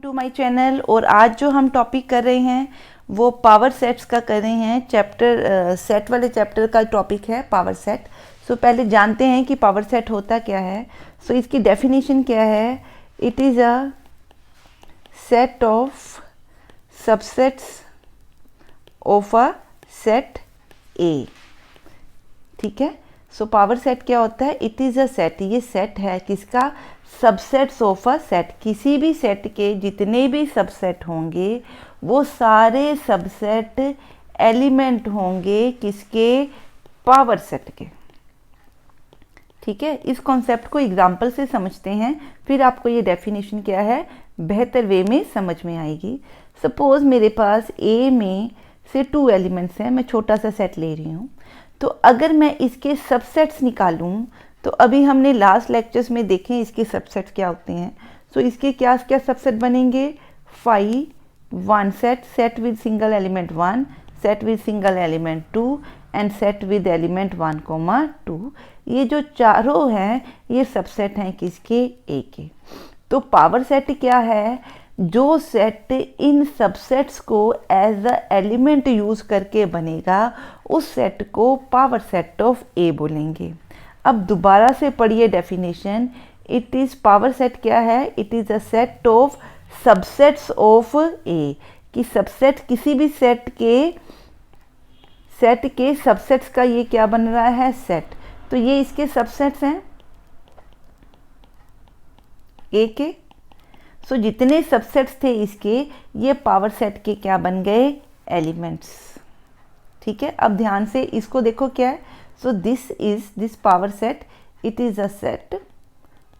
To my channel. और आज जो हम टॉपिक कर रहे हैं वो पावर सेट्स का कर रहे हैं। चैप्टर सेट वाले चैप्टर का टॉपिक है पावर सेट। सो पहले जानते हैं कि पावर सेट होता क्या है। सो इसकी डेफिनेशन क्या है। It is a set of subsets of a set ए। ठीक है। सो पावर सेट क्या होता है। इट इज़ अ सेट, ये सेट है किसका, सबसेट्स ऑफ अ सेट। किसी भी सेट के जितने भी सबसेट होंगे वो सारे सबसेट एलिमेंट होंगे किसके, पावर सेट के। ठीक है। इस कॉन्सेप्ट को एग्जाम्पल से समझते हैं, फिर आपको ये डेफिनेशन क्या है बेहतर वे में समझ में आएगी। सपोज मेरे पास ए में से 2 एलिमेंट्स हैं, मैं छोटा सा सेट ले रही हूँ। तो अगर मैं इसके सबसेट्स निकालूं तो अभी हमने लास्ट लेक्चर्स में देखे इसके सबसेट्स क्या होते हैं। सो इसके क्या क्या सबसेट बनेंगे, 5, 1 set, set with single element 1, set with single element 2 and set with element 1,2। ये जो चारों हैं ये सबसेट हैं किसके, ए के। तो पावर सेट क्या है, जो सेट इन सबसेट्स को एज अ एलिमेंट यूज करके बनेगा उस सेट को पावर सेट ऑफ ए बोलेंगे। अब दोबारा से पढ़िए definition. It is power set क्या है, it is a set of subsets of A. कि सबसेट किसी भी सेट के सबसेट्स का ये क्या बन रहा है, सेट। तो ये इसके सबसेट्स हैं ए के। सो जितने सबसेट्स थे इसके ये पावर सेट के क्या बन गए, एलिमेंट्स। ठीक है। अब ध्यान से इसको देखो क्या है। So this power set, it is a set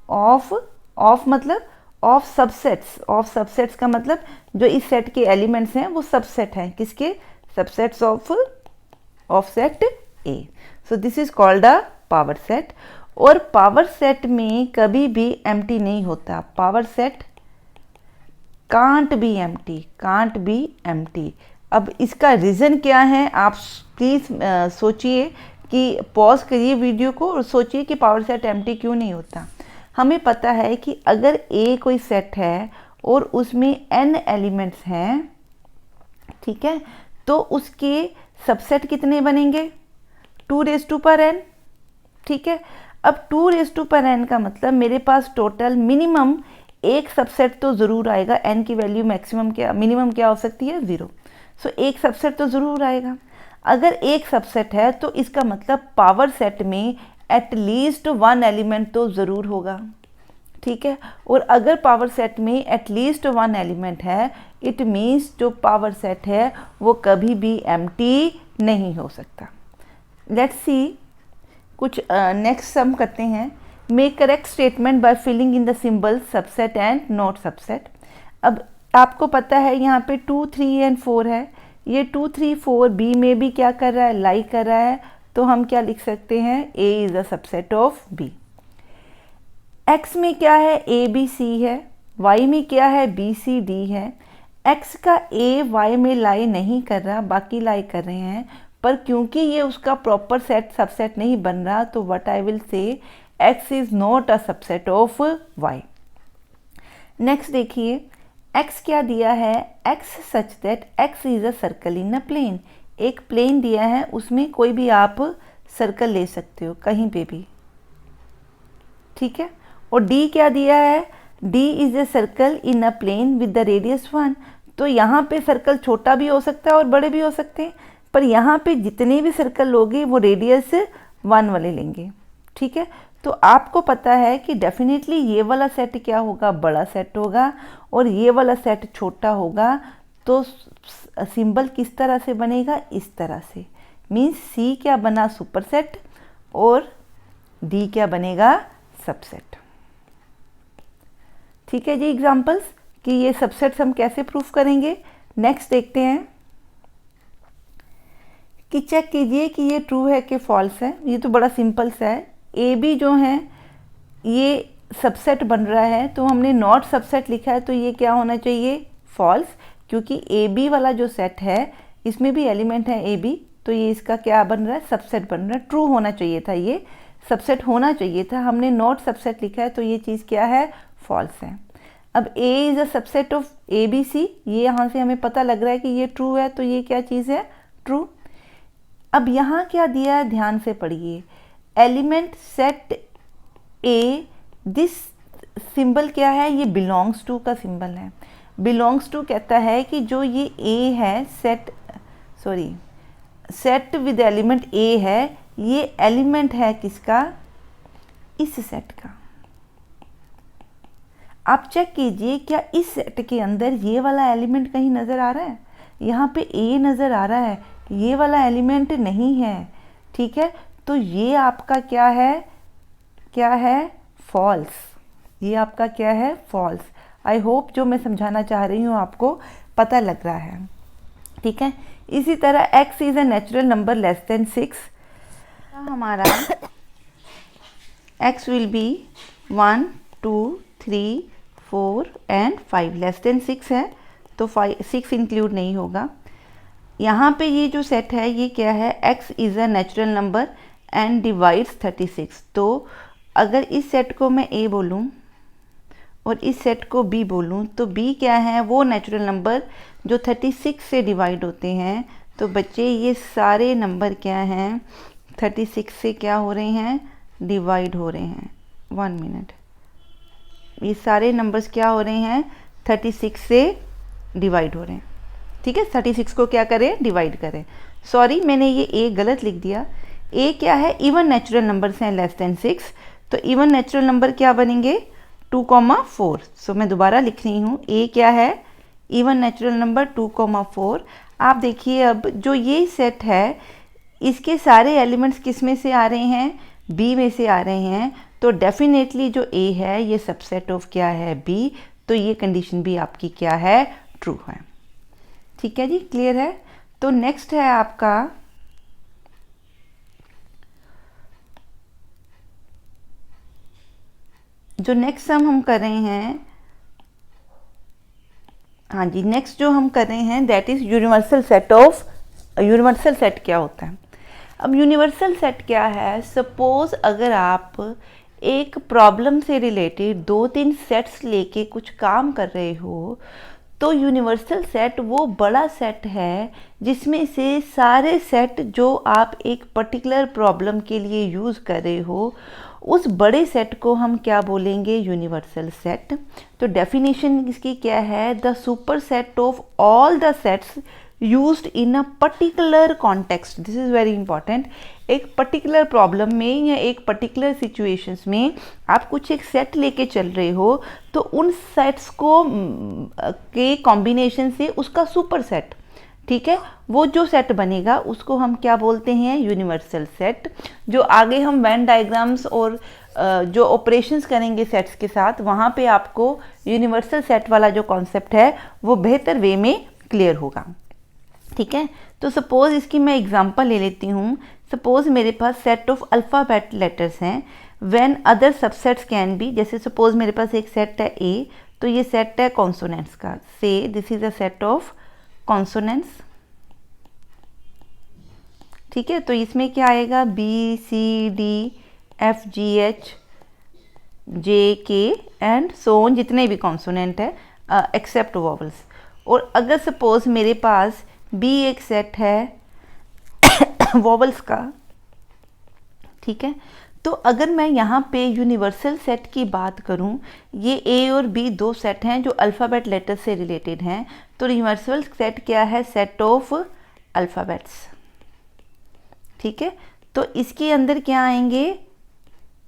of मतलब ऑफ सबसेट्स। ऑफ सबसेट्स का मतलब जो इस सेट के एलिमेंट्स हैं वो सबसेट हैं किसके, subsets of set A. So this is called a power set. और पावर सेट में कभी भी एम्प्टी नहीं होता। Power set can't be empty. अब इसका रीज़न क्या है, आप प्लीज़ सोचिए कि पॉज करिए वीडियो को और सोचिए कि पावर सेट एम्प्टी क्यों नहीं होता। हमें पता है कि अगर ए कोई सेट है और उसमें n एलिमेंट्स हैं, ठीक है, तो उसके सबसेट कितने बनेंगे, 2n। ठीक है। अब 2n का मतलब मेरे पास टोटल मिनिमम एक सबसेट तो ज़रूर आएगा। n की वैल्यू मैक्सिमम क्या, मिनिमम क्या हो सकती है, 0। सो एक सबसेट तो ज़रूर आएगा। अगर एक सबसेट है तो इसका मतलब पावर सेट में एटलीस्ट 1 एलिमेंट तो ज़रूर होगा। ठीक है। और अगर पावर सेट में एटलीस्ट 1 एलिमेंट है, इट मीन्स जो पावर सेट है वो कभी भी एम्प्टी नहीं हो सकता। लेट्स सी कुछ नेक्स्ट सम करते हैं। Make correct statement by filling in the symbol subset and not subset. अब आपको पता है यहाँ पे 2, 3 एंड 4 है। ये 2, 3, 4 बी में भी क्या कर रहा है, लाई कर रहा है। तो हम क्या लिख सकते हैं, A is a subset of B. X में क्या है, ए बी सी है। वाई में क्या है, बी सी डी है। एक्स का ए वाई में लाई नहीं कर रहा, बाकी लाई कर रहे हैं। पर क्योंकि ये उसका प्रॉपर सेट सबसेट नहीं बन रहा, तो what I will say x is not a subset of y। Next देखिए, x क्या दिया है, x such that x is a circle in a plane. एक प्लेन दिया है, उसमें कोई भी आप सर्कल ले सकते हो कहीं पे भी। ठीक है। और d क्या दिया है, d is a circle in a plane with the radius 1। तो यहाँ पे सर्कल छोटा भी हो सकता है और बड़े भी हो सकते हैं, पर यहाँ पे जितने भी सर्कल लोगे वो रेडियस 1 वाले लेंगे। ठीक है। तो आपको पता है कि डेफिनेटली ये वाला सेट क्या होगा, बड़ा सेट होगा, और ये वाला सेट छोटा होगा। तो सिंबल किस तरह से बनेगा, इस तरह से। मीन्स सी क्या बना, सुपर सेट, और डी क्या बनेगा, सबसेट। ठीक है जी। एग्जांपल्स कि ये सबसेट्स हम कैसे प्रूफ करेंगे। नेक्स्ट देखते हैं कि चेक कीजिए कि ये ट्रू है कि फॉल्स है। ये तो बड़ा सिंपल सा है। ए बी जो है ये सबसेट बन रहा है, तो हमने नॉट सबसेट लिखा है, तो ये क्या होना चाहिए, फॉल्स। क्योंकि ए बी वाला जो सेट है इसमें भी एलिमेंट है ए बी, तो ये इसका क्या बन रहा है, सबसेट बन रहा है। ट्रू होना चाहिए था, ये सबसेट होना चाहिए था। हमने नॉट सबसेट लिखा है, तो ये चीज़ क्या है, फॉल्स है। अब A is a subset of ABC, ये यहाँ से हमें पता लग रहा है कि ये ट्रू है, तो ये क्या चीज़ है, ट्रू। अब यहाँ क्या दिया है, ध्यान से पढ़िए, element set A, this symbol क्या है, ये बिलोंग्स टू का सिंबल है। बिलोंग्स टू कहता है कि जो ये A है, सेट विद एलिमेंट A है, ये एलिमेंट है किसका, इस सेट का। आप चेक कीजिए क्या इस सेट के अंदर ये वाला एलिमेंट कहीं नज़र आ रहा है, यहाँ पे A नज़र आ रहा है, ये वाला एलिमेंट नहीं है, ठीक है। तो ये आपका क्या है, फॉल्स, ये आपका क्या है, फॉल्स। आई होप जो मैं समझाना चाह रही हूँ आपको पता लग रहा है, ठीक है। इसी तरह x is a natural number less than 6, हमारा x will be 1 2 3 4 and 5, less than 6 है तो 6 इंक्लूड नहीं होगा। यहाँ पे ये जो सेट है ये क्या है, x is a natural number and divides 36। तो अगर इस सेट को मैं A बोलूँ और इस सेट को B बोलूँ, तो B क्या है, वो नेचुरल नंबर जो 36 से डिवाइड होते हैं। तो बच्चे ये सारे नंबर क्या हैं, 36 से क्या हो रहे हैं, डिवाइड हो रहे हैं। 1 मिनट, ये सारे नंबर्स क्या हो रहे हैं, 36 से डिवाइड हो रहे हैं, ठीक है। 36 को क्या करें, डिवाइड करें। सॉरी मैंने ये A गलत लिख दिया। A क्या है, इवन नेचुरल नंबर्स हैं लेस देन 6, तो इवन नेचुरल नंबर क्या बनेंगे, 2,4। सो मैं दोबारा लिख रही हूँ, A क्या है, इवन नेचुरल नंबर 2,4। आप देखिए अब जो ये सेट है इसके सारे एलिमेंट्स किस में से आ रहे हैं, B में से आ रहे हैं। तो डेफिनेटली जो A है ये सबसेट ऑफ क्या है, B। तो ये कंडीशन भी आपकी क्या है, ट्रू है, ठीक है जी, क्लियर है। तो नेक्स्ट है आपका जो नेक्स्ट हम कर रहे हैं, हाँ जी, नेक्स्ट जो हम कर रहे हैं that is universal set of, universal set क्या होता है। अब यूनिवर्सल सेट क्या है, सपोज अगर आप एक प्रॉब्लम से रिलेटेड 2-3 सेट्स लेके कुछ काम कर रहे हो, तो यूनिवर्सल सेट वो बड़ा सेट है जिसमें से सारे सेट जो आप एक पर्टिकुलर प्रॉब्लम के लिए यूज़ कर रहे हो, उस बड़े सेट को हम क्या बोलेंगे, यूनिवर्सल सेट। तो डेफिनेशन इसकी क्या है, the super set of all the sets used in a particular context. This is very important. एक पर्टिकुलर प्रॉब्लम में या एक पर्टिकुलर सिचुएशंस में आप कुछ एक सेट लेके चल रहे हो, तो उन सेट्स को के कॉम्बिनेशन से उसका सुपर सेट, ठीक है, वो जो सेट बनेगा उसको हम क्या बोलते हैं, यूनिवर्सल सेट। जो आगे हम वेन डायग्राम्स और जो ऑपरेशंस करेंगे सेट्स के साथ, वहाँ पे आपको यूनिवर्सल सेट वाला जो कॉन्सेप्ट है वो बेहतर वे में क्लियर होगा, ठीक है। तो सपोज इसकी मैं एग्जांपल ले लेती हूँ। सपोज मेरे पास सेट ऑफ अल्फ़ाबेट लेटर्स हैं, when other subsets can be, जैसे सपोज मेरे पास एक सेट है A, तो ये सेट है कॉन्सोनेंट्स का। से this is a set of consonants, ठीक है। तो इसमें क्या आएगा, B C D F G H J K and so on, जितने भी कॉन्सोनेंट है एक्सेप्ट वोवल्स। और अगर सपोज मेरे पास B एक सेट है वोवल्स का, ठीक है, तो अगर मैं यहाँ पे यूनिवर्सल सेट की बात करूँ, ये A और B दो सेट हैं जो अल्फ़ाबेट लेटर से रिलेटेड हैं। तो यूनिवर्सल सेट क्या है, सेट ऑफ अल्फ़ाबेट्स, ठीक है। तो इसके अंदर क्या आएंगे,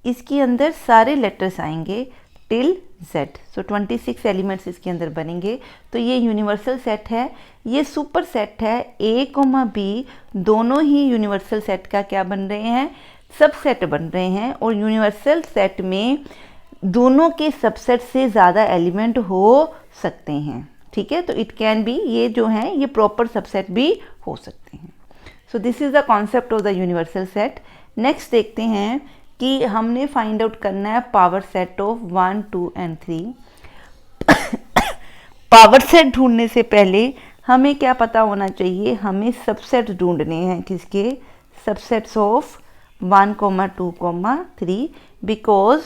इसके अंदर सारे लेटर्स आएंगे टिल Z। सो 26 एलिमेंट्स इसके अंदर बनेंगे। तो ये यूनिवर्सल सेट है। ये सुपर सेट है, A, B दोनों ही यूनिवर्सल सेट का क्या बन रहे हैं, सबसेट बन रहे हैं। और यूनिवर्सल सेट में दोनों के सबसेट से ज़्यादा एलिमेंट हो सकते हैं, ठीक है। तो इट कैन बी, ये जो हैं ये प्रॉपर सबसेट भी हो सकते हैं। So this is the concept of the universal set. Next देखते हैं कि हमने फाइंड आउट करना है power set of 1, 2 and 3। Power set ढूंढने से पहले हमें क्या पता होना चाहिए, हमें सबसेट ढूंढने हैं, किसके, सबसेट्स ऑफ 1, 2, 3। बिकॉज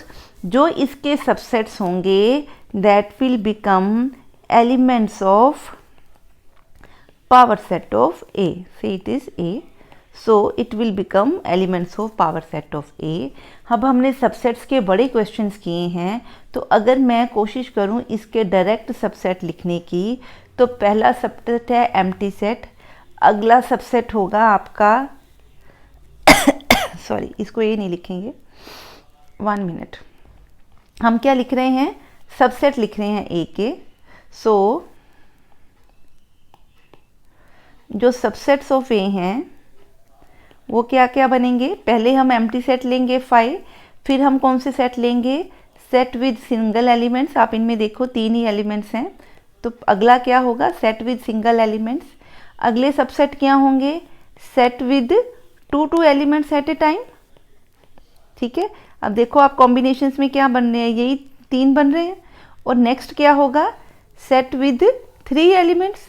जो इसके सबसेट्स होंगे that will become elements of power set of A. Say it is A, so it will become elements of power set of A. अब हमने सबसेट्स के बड़े क्वेश्चंस किए हैं, तो अगर मैं कोशिश करूं इसके डायरेक्ट सबसेट लिखने की, तो पहला सबसेट है एम्प्टी सेट, अगला सबसेट होगा आपका सॉरी इसको ये नहीं लिखेंगे, 1 मिनट, हम क्या लिख रहे हैं, सबसेट लिख रहे हैं ए के. सो जो सबसेट्स ऑफ ए हैं वो क्या क्या बनेंगे, पहले हम एम्प्टी सेट लेंगे 5, फिर हम कौन से सेट लेंगे, सेट विद सिंगल एलिमेंट्स. आप इनमें देखो 3 ही एलिमेंट्स हैं, तो अगला क्या होगा, सेट विद सिंगल एलिमेंट्स. अगले सबसेट क्या होंगे, set with 2 elements at a time. ठीक है, अब देखो आप कॉम्बिनेशंस में क्या बन रहे हैं, यही 3 बन रहे हैं. और नेक्स्ट क्या होगा, सेट विद 3 एलिमेंट्स.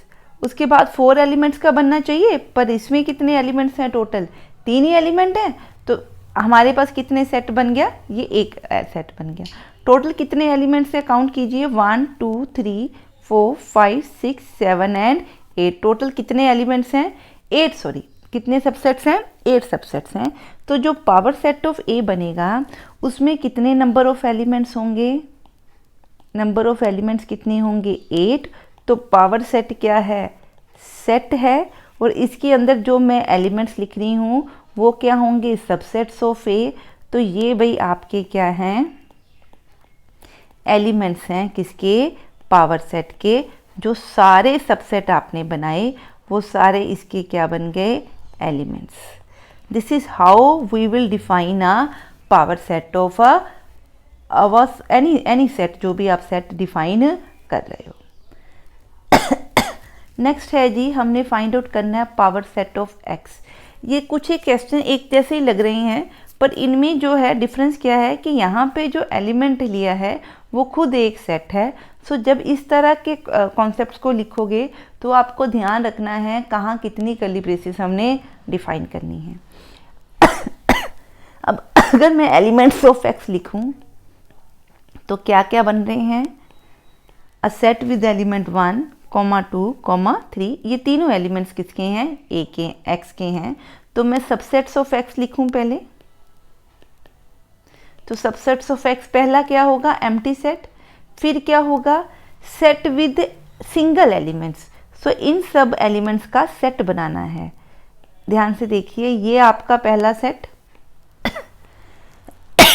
उसके बाद 4 एलिमेंट्स का बनना चाहिए, पर इसमें कितने एलिमेंट्स हैं, टोटल 3 ही एलिमेंट हैं, तो हमारे पास कितने सेट बन गया, ये एक सेट बन गया. टोटल कितने एलिमेंट्स है, काउंट कीजिए, 1 2 3 4 5 6 7 एंड 8. टोटल कितने एलिमेंट्स हैं, 8, सॉरी कितने सबसेट्स हैं, 8 सबसेट्स हैं. तो जो पावर सेट ऑफ ए बनेगा उसमें कितने नंबर ऑफ एलिमेंट्स होंगे, नंबर ऑफ एलिमेंट्स कितने होंगे, 8. तो पावर सेट क्या है, सेट है, और इसके अंदर जो मैं एलिमेंट्स लिख रही हूँ वो क्या होंगे, सबसेट्स ऑफ ए. तो ये भाई आपके क्या हैं, एलिमेंट्स हैं किसके, पावर सेट के. जो सारे सबसेट आपने बनाए वो सारे इसके क्या बन गए, elements. This is how we will define a power set of any set, जो भी आप सेट डिफाइन कर रहे हो. नेक्स्ट है जी, हमने फाइंड आउट करना है पावर सेट ऑफ एक्स. ये कुछ एक क्वेश्चन एक जैसे ही लग रहे हैं, पर इनमें जो है डिफरेंस क्या है कि यहाँ पे जो एलिमेंट लिया है वो खुद एक सेट है. सो जब इस तरह के कॉन्सेप्ट्स को लिखोगे तो आपको ध्यान रखना है कहाँ कितनी कर्ली ब्रेसेस हमने डिफाइन करनी है. अब अगर मैं एलिमेंट्स ऑफ एक्स लिखूँ तो क्या क्या बन रहे हैं, अ सेट विद एलिमेंट 1, 2, 3. ये तीनों एलिमेंट्स किसके हैं, ए के, एक्स के हैं. तो मैं सबसेट्स ऑफ एक्स लिखूं पहले, तो सबसेट्स ऑफ एक्स पहला क्या होगा, एम्प्टी सेट. फिर क्या होगा, सेट विद सिंगल एलिमेंट्स. सो इन सब एलिमेंट्स का सेट बनाना है. ध्यान से देखिए, ये आपका पहला सेट,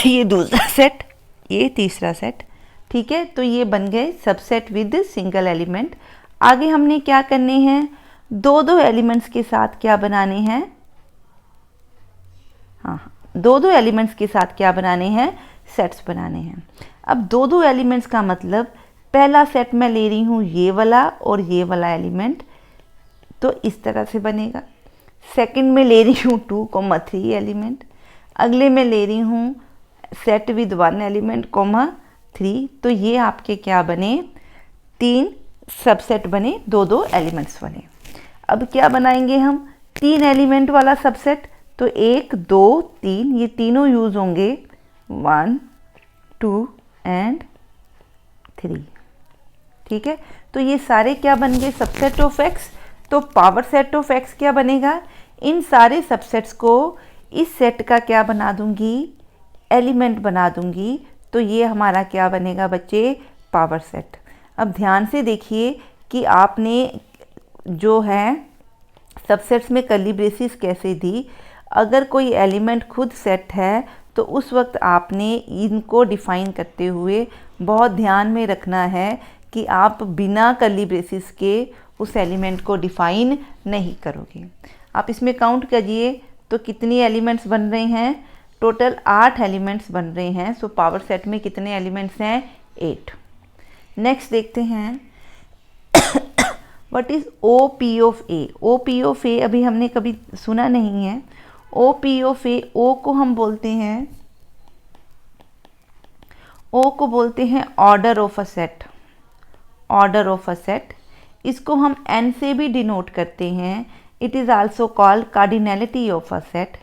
ये दूसरा सेट, ये तीसरा सेट. ठीक है, तो ये बन गए सबसेट विद सिंगल एलिमेंट. आगे हमने क्या करने हैं, 2 एलिमेंट्स के साथ क्या बनाने हैं, हाँ 2 एलिमेंट्स के साथ क्या बनाने हैं, सेट्स बनाने हैं. अब 2 एलिमेंट्स का मतलब पहला सेट मैं ले रही हूँ ये वाला और ये वाला एलिमेंट, तो इस तरह से बनेगा. सेकंड में ले रही हूँ 2, 3 एलिमेंट. अगले में ले रही हूँ सेट विद 1 एलिमेंट, 3. तो ये आपके क्या बने, 3 सबसेट बने, 2 एलिमेंट्स बने. अब क्या बनाएंगे हम, 3 एलिमेंट वाला सबसेट. तो 1 2 3 ये तीनों यूज होंगे, 1 2 एंड 3. ठीक है, तो ये सारे क्या बन गए, सबसेट ऑफ एक्स. तो पावर सेट ऑफ एक्स क्या बनेगा, इन सारे सबसेट्स को इस सेट का क्या बना दूंगी, एलिमेंट बना दूंगी. तो ये हमारा क्या बनेगा बच्चे, पावर सेट. अब ध्यान से देखिए कि आपने जो है सबसेट्स में कर्ली ब्रेसेस कैसे दी. अगर कोई एलिमेंट खुद सेट है तो उस वक्त आपने इनको डिफाइन करते हुए बहुत ध्यान में रखना है कि आप बिना कर्ली ब्रेसेस के उस एलिमेंट को डिफाइन नहीं करोगे. आप इसमें काउंट करिए तो कितनी एलिमेंट्स बन रहे हैं, टोटल 8 एलिमेंट्स बन रहे हैं. सो पावर सेट में कितने एलिमेंट्स हैं, 8. नेक्स्ट देखते हैं, what is O P of A. O P of A अभी हमने कभी सुना नहीं है. ओ पी ऑफ ए, ओ को हम बोलते हैं, ओ को बोलते हैं order of a set. Order of a set, इसको हम एन से भी डिनोट करते हैं. It is also called cardinality of a set.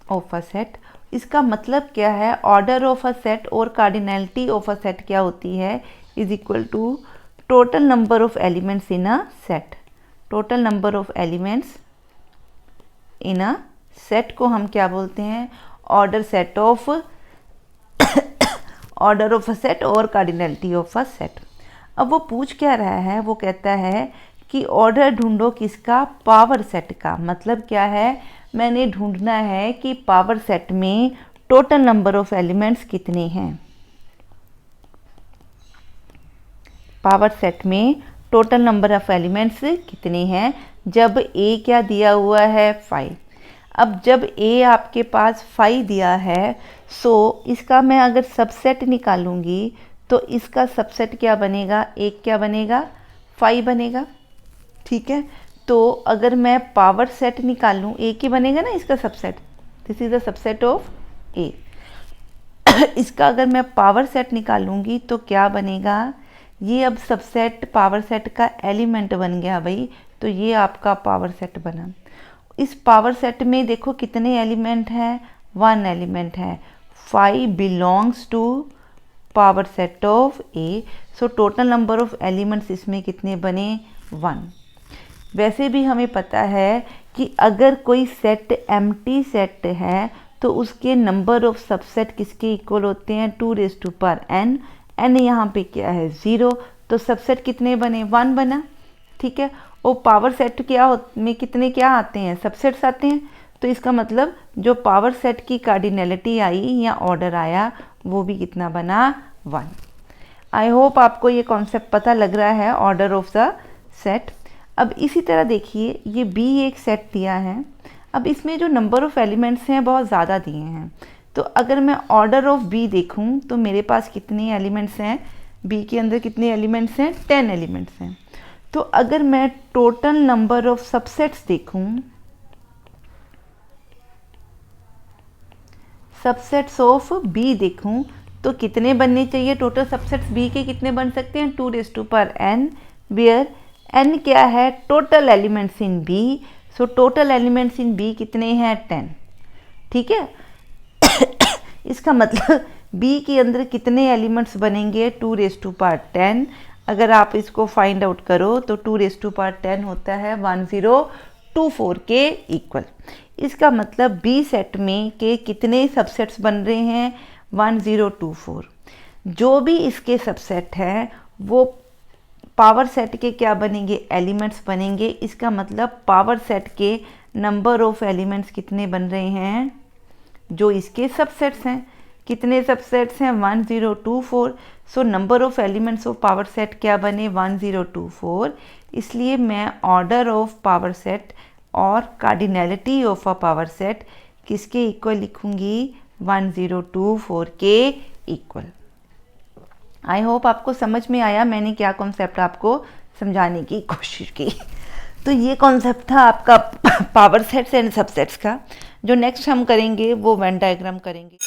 Of a set. इसका मतलब क्या है, ऑर्डर ऑफ अ सेट और कार्डिनैलिटी ऑफ अ सेट क्या होती है, is equal to total number of elements in a set. Total number of elements in a set को हम क्या बोलते हैं, order set of order of a set और कार्डिनैलिटी ऑफ अ सेट। अब वो पूछ क्या रहा है, वो कहता है कि ऑर्डर ढूंढो किसका, पावर सेट का। मतलब क्या है, मैंने ढूंढना है कि पावर सेट में टोटल नंबर ऑफ एलिमेंट्स कितने हैं। पावर सेट में टोटल नंबर ऑफ एलिमेंट्स कितने हैं, जब ए क्या दिया हुआ है, 5। अब जब ए आपके पास 5 दिया है, सो इसका मैं अगर सबसेट निकालूंगी तो इसका सबसेट क्या बनेगा, एक क्या बनेगा, 5 बनेगा। ठीक है, तो अगर मैं पावर सेट निकालूं, एक ही बनेगा ना इसका subset, this is the subset of A. इसका अगर मैं पावर सेट निकालूंगी तो क्या बनेगा, ये अब सबसेट पावर सेट का एलिमेंट बन गया भाई, तो ये आपका पावर सेट बना। इस पावर सेट में देखो कितने एलिमेंट हैं, 1 एलिमेंट है, 5 belongs to power set of A. So total number of elements इसमें कितने बने, 1। वैसे भी हमें पता है कि अगर कोई सेट एम्प्टी सेट है तो उसके नंबर ऑफ सबसेट किसके इक्वल होते हैं, 2n। n यहाँ पे क्या है, 0, तो सबसेट कितने बने, 1 बना। ठीक है, और पावर सेट में कितने क्या आते हैं, सबसेट्स आते हैं। तो इसका मतलब जो पावर सेट की कार्डिनैलिटी आई या ऑर्डर आया वो भी कितना बना, 1। आई होप आपको ये कॉन्सेप्ट पता लग रहा है, ऑर्डर ऑफ द सेट। अब इसी तरह देखिए, ये बी एक सेट दिया है। अब इसमें जो नंबर ऑफ एलिमेंट्स हैं बहुत ज़्यादा दिए हैं, तो अगर मैं ऑर्डर ऑफ बी देखूं तो मेरे पास कितने एलिमेंट्स हैं, बी के अंदर कितने एलिमेंट्स हैं, 10 एलिमेंट्स हैं। तो अगर मैं टोटल नंबर ऑफ सबसेट्स देखूं, सबसेट्स ऑफ बी देखूं, तो कितने बनने चाहिए टोटल सबसेट्स बी के, कितने बन सकते हैं, 2n, वेयर n क्या है, total elements in B. So total elements in B कितने हैं, 10। ठीक है, इसका मतलब बी के अंदर कितने एलिमेंट्स बनेंगे, 2n। अगर आप इसको फाइंड आउट करो तो 2n होता है 1024 के इक्वल। इसका मतलब बी सेट में के कितने सबसेट्स बन रहे हैं, 1024। जो भी इसके सबसेट हैं वो पावर सेट के क्या बनेंगे, एलिमेंट्स बनेंगे। इसका मतलब पावर सेट के नंबर ऑफ एलिमेंट्स कितने बन रहे हैं, जो इसके सबसेट्स हैं। कितने सबसेट्स हैं, 1024। So number of elements of power set क्या बने, 1024। इसलिए मैं ऑर्डर ऑफ पावर सेट और cardinality of a power set किसके इक्वल लिखूंगी, 1024 के इक्वल। आई होप आपको समझ में आया मैंने क्या कॉन्सेप्ट आपको समझाने की कोशिश की। तो ये कॉन्सेप्ट था आपका पावर सेट्स एंड सबसेट्स का। जो नेक्स्ट हम करेंगे वो वेन डायग्राम करेंगे।